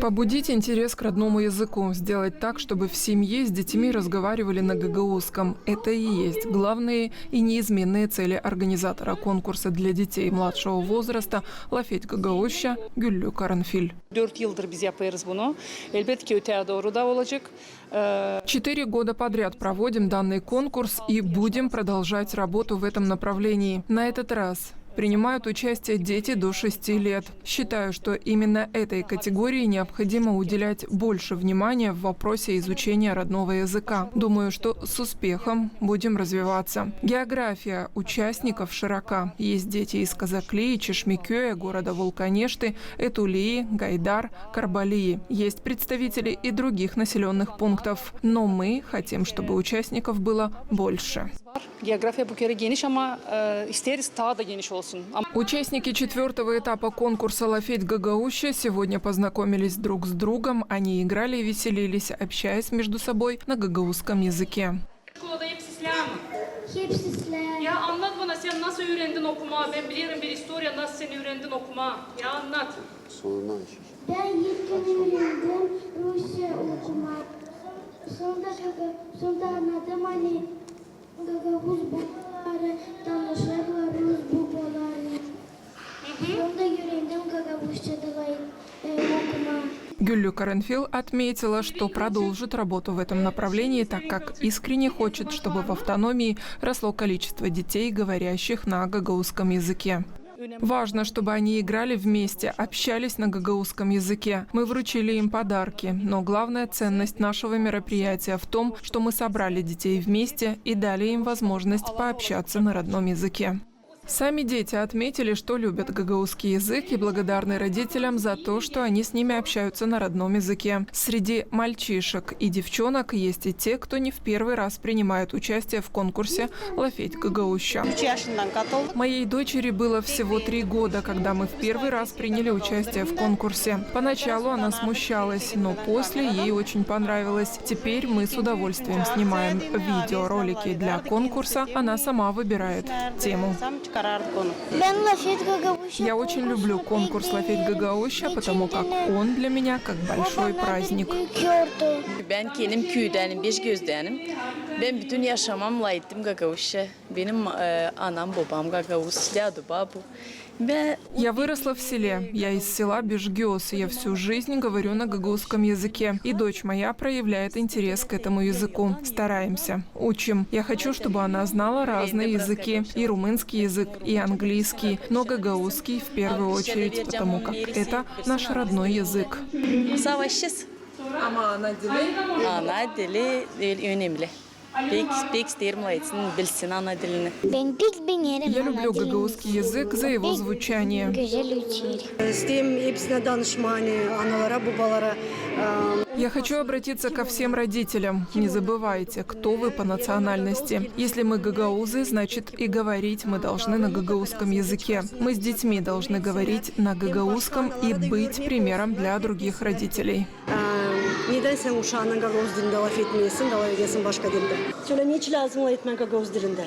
Побудить интерес к родному языку, сделать так, чтобы в семье с детьми разговаривали на гагаузском. Это и есть главные и неизменные цели организатора конкурса для детей младшего возраста «Лафеть Гагаузча» Гюллю Каранфиль. 4 года подряд проводим данный конкурс и будем продолжать работу в этом направлении. На этот раз принимают участие дети до 6 лет. Считаю, что именно этой категории необходимо уделять больше внимания в вопросе изучения родного языка. Думаю, что с успехом будем развиваться. География участников широка. Есть дети из Казаклии, Чешмекёя, города Вулканешты, Этулии, Гайдар, Карбалии. Есть представители и других населенных пунктов. Но мы хотим, чтобы участников было больше. Участники 4-го этапа конкурса «Лафеть Гагаузча» сегодня познакомились друг с другом. Они играли и веселились, общаясь между собой на гагаузском языке. Гюллю Каранфиль отметила, что продолжит работу в этом направлении, так как искренне хочет, чтобы в автономии росло количество детей, говорящих на гагаузском языке. Важно, чтобы они играли вместе, общались на гагаузском языке. Мы вручили им подарки, но главная ценность нашего мероприятия в том, что мы собрали детей вместе и дали им возможность пообщаться на родном языке. Сами дети отметили, что любят гагаузский язык и благодарны родителям за то, что они с ними общаются на родном языке. Среди мальчишек и девчонок есть и те, кто не в первый раз принимает участие в конкурсе «Лафеть Гагаузча». Моей дочери было всего 3 года, когда мы в первый раз приняли участие в конкурсе. Поначалу она смущалась, но после ей очень понравилось. Теперь мы с удовольствием снимаем видеоролики для конкурса. Она сама выбирает тему. Я очень люблю конкурс «Лафеть Гагаузча», потому как он для меня как большой праздник. Ben kendim köydenim, Beşgöz'denim. Ben bütün yaşamamla ettim Gagavuzça. Benim anam, babam Gagavuz, дяду, бабу. Я выросла в селе. Я из села Бежгёз. Я всю жизнь говорю на гагаузском языке. И дочь моя проявляет интерес к этому языку. Стараемся. Учим. Я хочу, чтобы она знала разные языки. И румынский язык, и английский. Но гагаузский в первую очередь, потому как это наш родной язык. Ana dili önemli. Pek isterim bilsin ana dilini. Я люблю гагаузский язык за его звучание. Я хочу обратиться ко всем родителям. Не забывайте, кто вы по национальности. Если мы гагаузы, значит и говорить мы должны на гагаузском языке. Мы с детьми должны говорить на гагаузском и быть примером для других родителей. Neden sen uşağına Gagavuz dilinde laf etmeyesin, laf edesin başka dilde? Söyle niçin lazım öğretmen Gagavuz dilinde?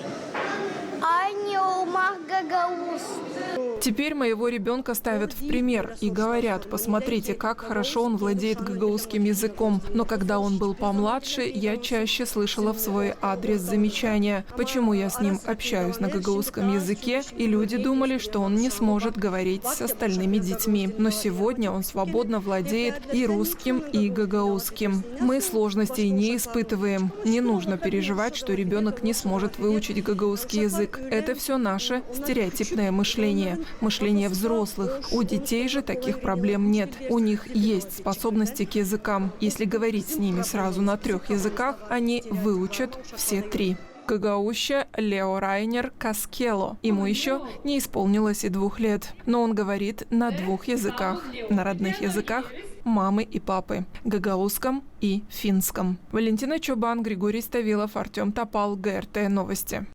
Теперь моего ребенка ставят в пример и говорят: посмотрите, как хорошо он владеет гагаузским языком. Но когда он был помладше, я чаще слышала в свой адрес замечания, почему я с ним общаюсь на гагаузском языке, и люди думали, что он не сможет говорить с остальными детьми. Но сегодня он свободно владеет и русским, и гагаузским. Мы сложностей не испытываем. Не нужно переживать, что ребенок не сможет выучить гагаузский язык. Это все наше стереотипное мышление. Мышление взрослых. У детей же таких проблем нет. У них есть способности к языкам. Если говорить с ними сразу на 3 языках, они выучат все 3. Гагаузча Лео Райнер Каскело. Ему еще не исполнилось и 2 лет. Но он говорит на 2 языках. На родных языках мамы и папы. Гагаузском и финском. Валентина Чобан, Григорий Ставилов, Артем Топал, ГРТ Новости.